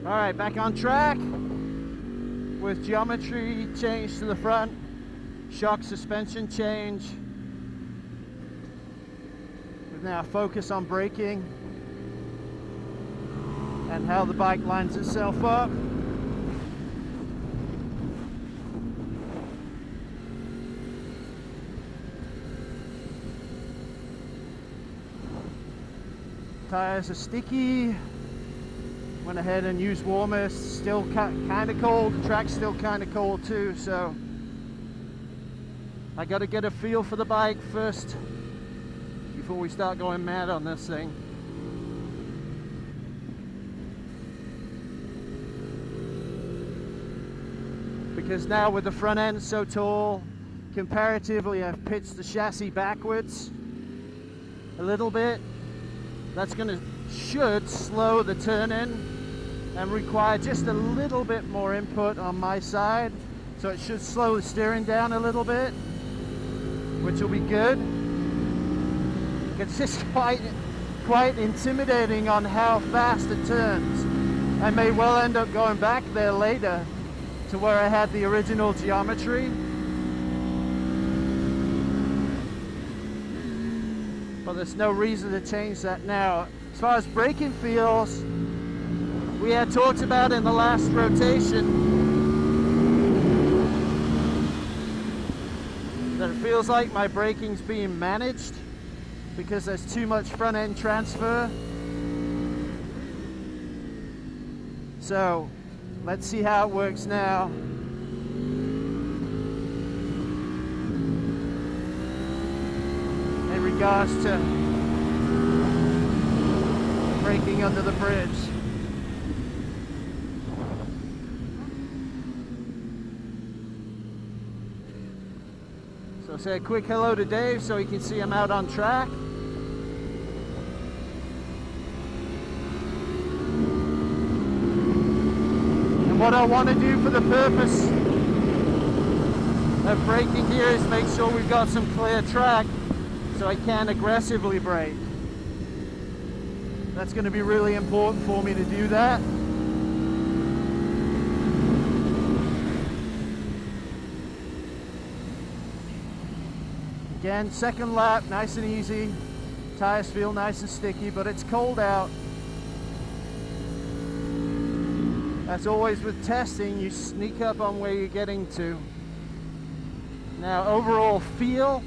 All right, back on track with geometry change to the front, shock suspension change. With now focus on braking and how the bike lines itself up. Tires are sticky. Went ahead and used warmers. Still kind of cold. The track's still kind of cold too, so I got to get a feel for the bike first before we start going mad on this thing. Because now with the front end so tall, comparatively I've pitched the chassis backwards a little bit. That's should slow the turn in and require just a little bit more input on my side, so it should slow the steering down a little bit, which will be good. It's just quite intimidating on how fast it turns. I may well end up going back there later to where I had the original geometry, but there's no reason to change that now. As far as braking feels, we had talked about in the last rotation that it feels like my braking's being managed because there's too much front end transfer. So let's see how it works now. In regards to braking under the bridge. So say a quick hello to Dave so he can see I'm out on track. And what I want to do for the purpose of braking here is make sure we've got some clear track so I can aggressively brake. That's going to be really important for me to do that. Again, second lap, nice and easy. Tires feel nice and sticky, but it's cold out. As always with testing, you sneak up on where you're getting to. Now, overall feel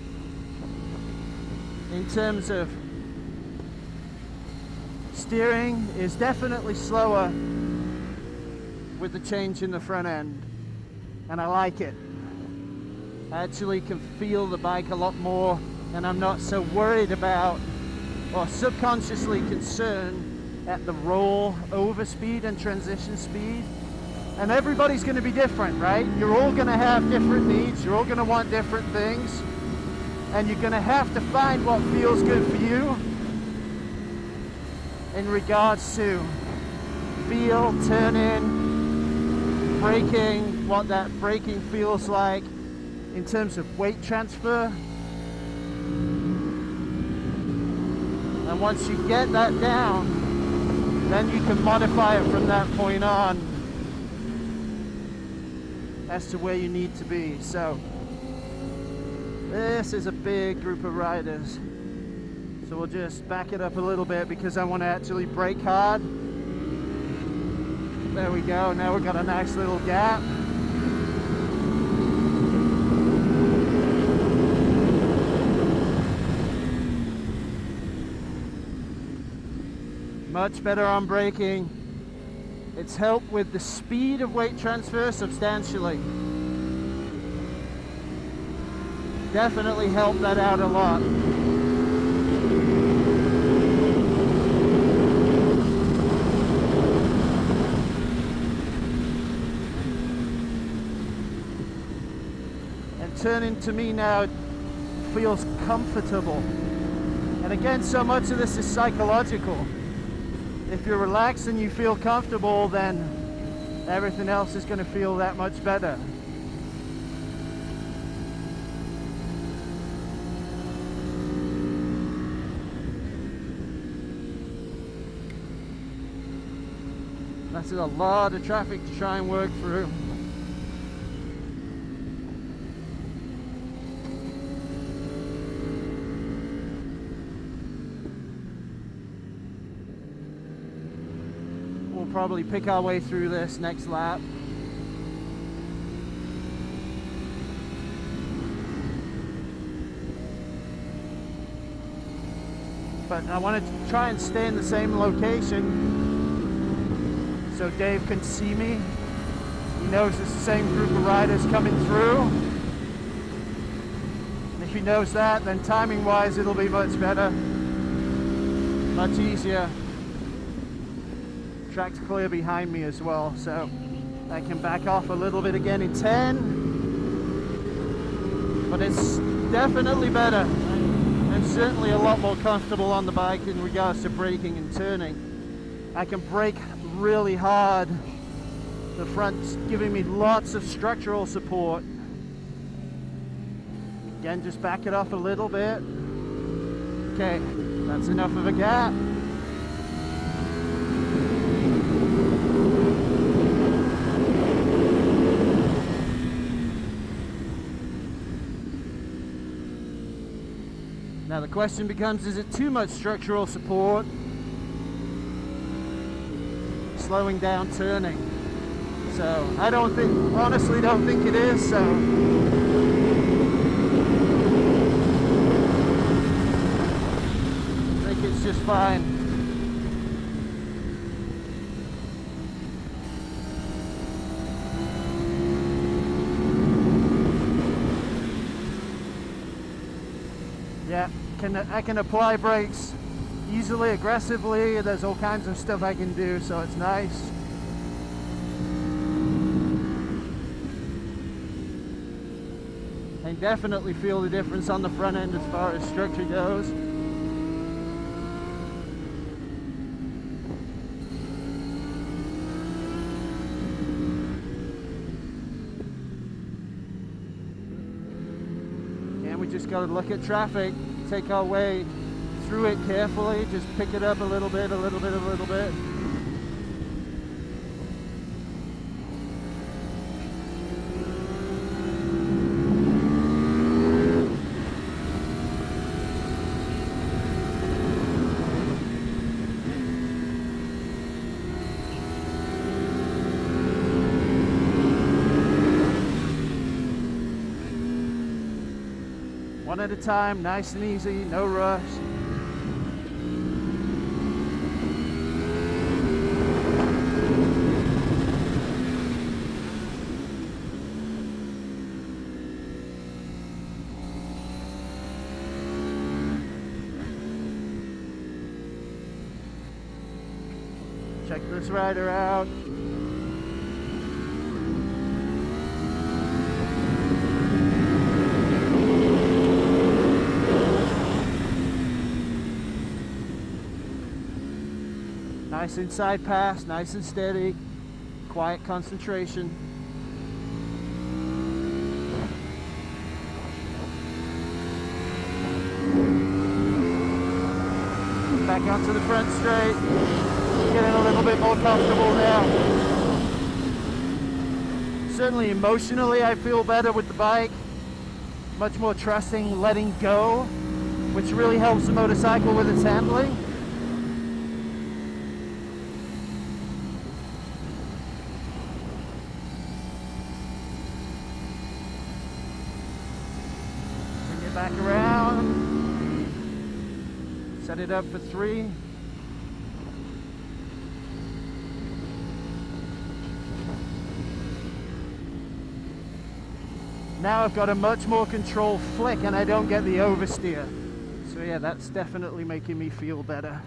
in terms of steering is definitely slower with the change in the front end, and I like it. I actually can feel the bike a lot more, and I'm not so worried about or subconsciously concerned at the roll over speed and transition speed. And everybody's going to be different, right? You're all going to have different needs, you're all going to want different things, and you're going to have to find what feels good for you in regards to feel, turn in, braking, what that braking feels like in terms of weight transfer. And once you get that down, then you can modify it from that point on as to where you need to be. So this is a big group of riders. So we'll just back it up a little bit because I want to actually brake hard. There we go, now we've got a nice little gap. Much better on braking. It's helped with the speed of weight transfer substantially. Definitely helped that out a lot. And turning to me now feels comfortable. And again, so much of this is psychological. If you're relaxed and you feel comfortable, then everything else is going to feel that much better. That's a lot of traffic to try and work through. We'll probably pick our way through this next lap. But I wanted to try and stay in the same location so Dave can see me. He knows it's the same group of riders coming through. And if he knows that, then timing wise it'll be much better, much easier. Track's clear behind me as well, so I can back off a little bit again in 10. But it's definitely better. And certainly a lot more comfortable on the bike in regards to braking and turning. I can brake really hard. The front's giving me lots of structural support. Again, just back it off a little bit. Okay, that's enough of a gap. Now the question becomes, is it too much structural support? Slowing down turning. So I honestly don't think it is, so I think it's just fine. Yeah, I can apply brakes easily, aggressively. There's all kinds of stuff I can do, so it's nice. I definitely feel the difference on the front end as far as structure goes. And we just got to look at traffic, take our way through it carefully, just pick it up a little bit, a little bit, a little bit. One at a time, nice and easy, no rush. Check this rider out. Nice inside pass, nice and steady, quiet concentration. Back onto the front straight, getting a little bit more comfortable now. Certainly emotionally I feel better with the bike, much more trusting, letting go, which really helps the motorcycle with its handling. Back around, set it up for 3. Now I've got a much more controlled flick and I don't get the oversteer. So yeah, that's definitely making me feel better.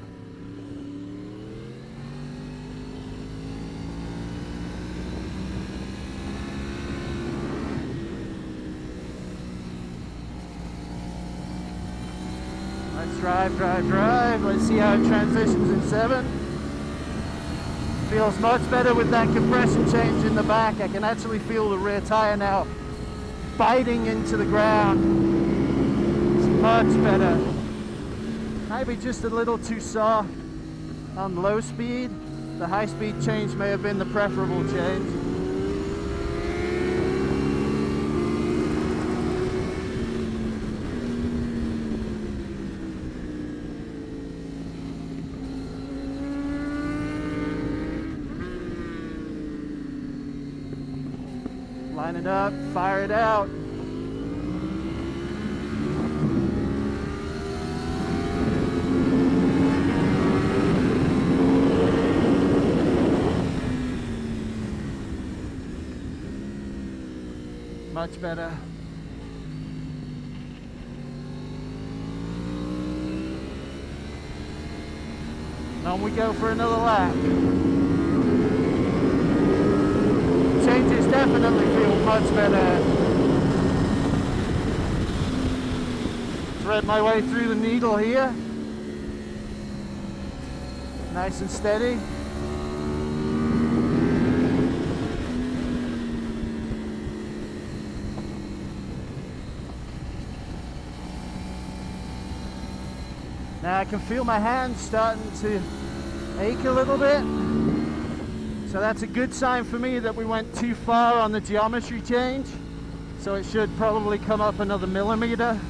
Let's drive, drive, drive. Let's see how it transitions in 7. Feels much better with that compression change in the back. I can actually feel the rear tire now biting into the ground. It's much better. Maybe just a little too soft on low speed. The high-speed change may have been the preferable change. Line it up, fire it out. Much better. And on we go for another lap. Changes definitely feel much better. Thread my way through the needle here. Nice and steady. Now I can feel my hands starting to ache a little bit. So that's a good sign for me that we went too far on the geometry change. So it should probably come up another millimeter,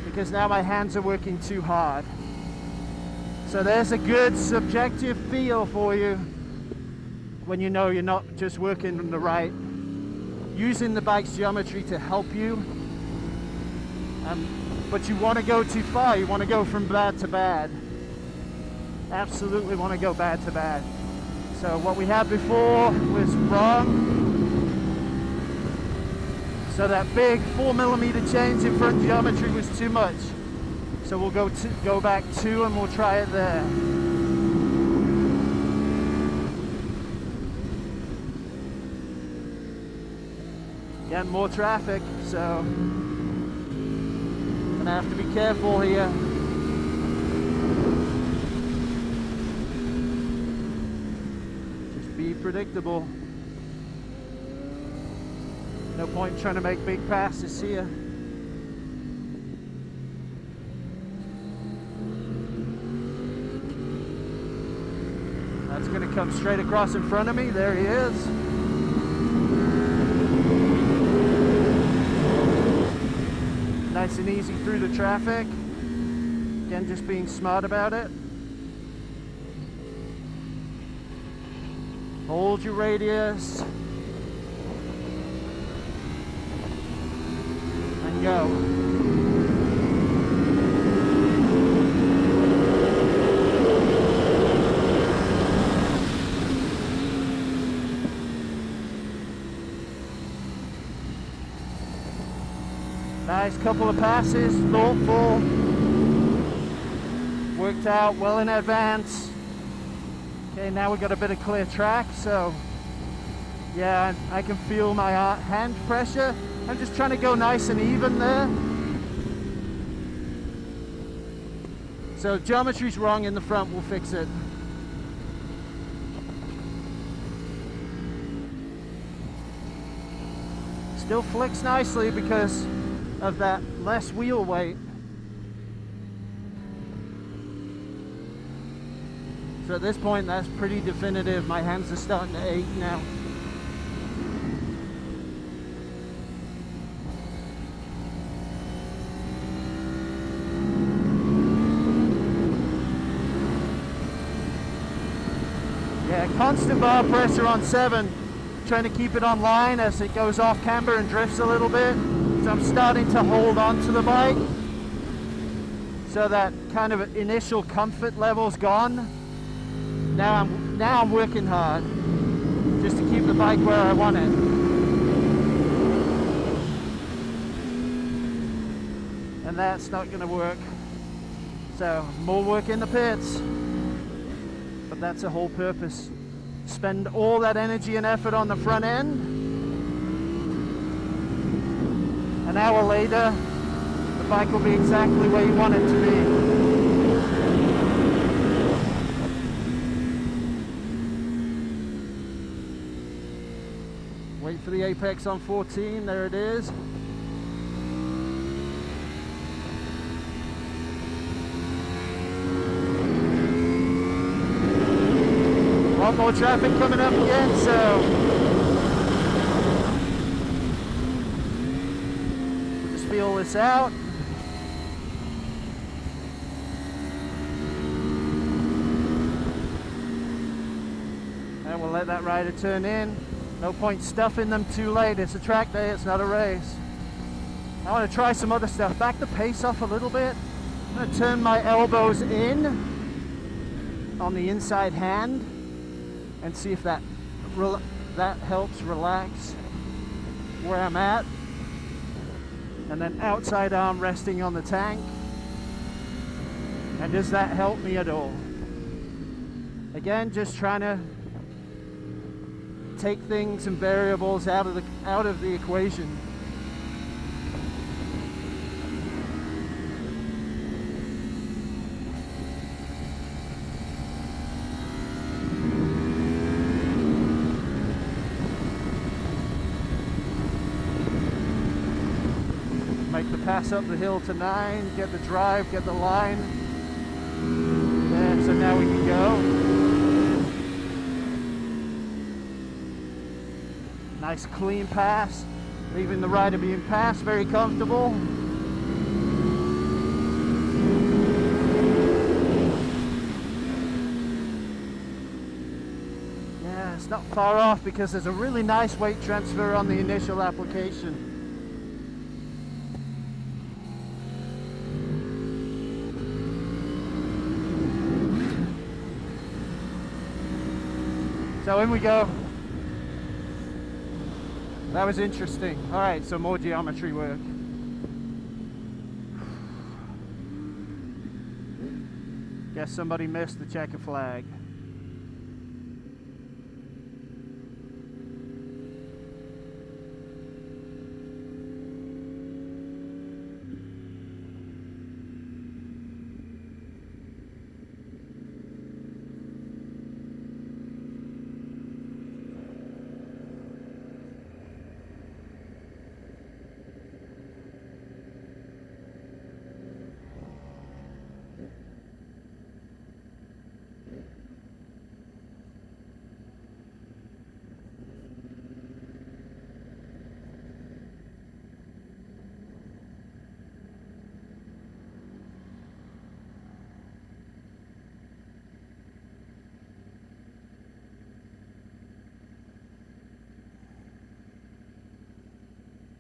because now my hands are working too hard. So there's a good subjective feel for you when you know you're not just working on the right, using the bike's geometry to help you. But you want to go too far. You want to go from bad to bad. Absolutely want to go bad to bad. So what we had before was wrong. So that big 4mm change in front geometry was too much. So we'll go back 2 and we'll try it there. Again, more traffic, so I have to be careful here. Just be predictable. No point trying to make big passes here. That's going to come straight across in front of me. There he is. Nice and easy through the traffic. Again, just being smart about it. Hold your radius. And go. Nice couple of passes, thoughtful, worked out well in advance. Okay, now we've got a bit of clear track, so yeah, I can feel my hand pressure. I'm just trying to go nice and even there. So if geometry's wrong in the front, we'll fix it. Still flicks nicely because of that less wheel weight. So at this point, that's pretty definitive. My hands are starting to ache now. Yeah, constant bar pressure on 7, trying to keep it on line as it goes off camber and drifts a little bit. So I'm starting to hold on to the bike. So that kind of initial comfort level's gone. Now I'm working hard just to keep the bike where I want it. And that's not going to work. So more work in the pits. But that's the whole purpose. Spend all that energy and effort on the front end. An hour later, the bike will be exactly where you want it to be. Wait for the apex on 14, there it is. lot more traffic coming up again, so we'll just feel this out. And we'll let that rider turn in. No point stuffing them too late. It's a track day, it's not a race. I want to try some other stuff. Back the pace off a little bit. I'm going to turn my elbows in on the inside hand and see if that helps relax where I'm at. And then outside arm resting on the tank. And does that help me at all? Again, just trying to take things and variables out of the equation. Make the pass up the hill to 9, get the drive, get the line. There, so now we can go. Nice clean pass, leaving the rider being passed, very comfortable. Yeah, it's not far off because there's a really nice weight transfer on the initial application. So in we go. That was interesting. All right, so more geometry work. Guess somebody missed the checker flag.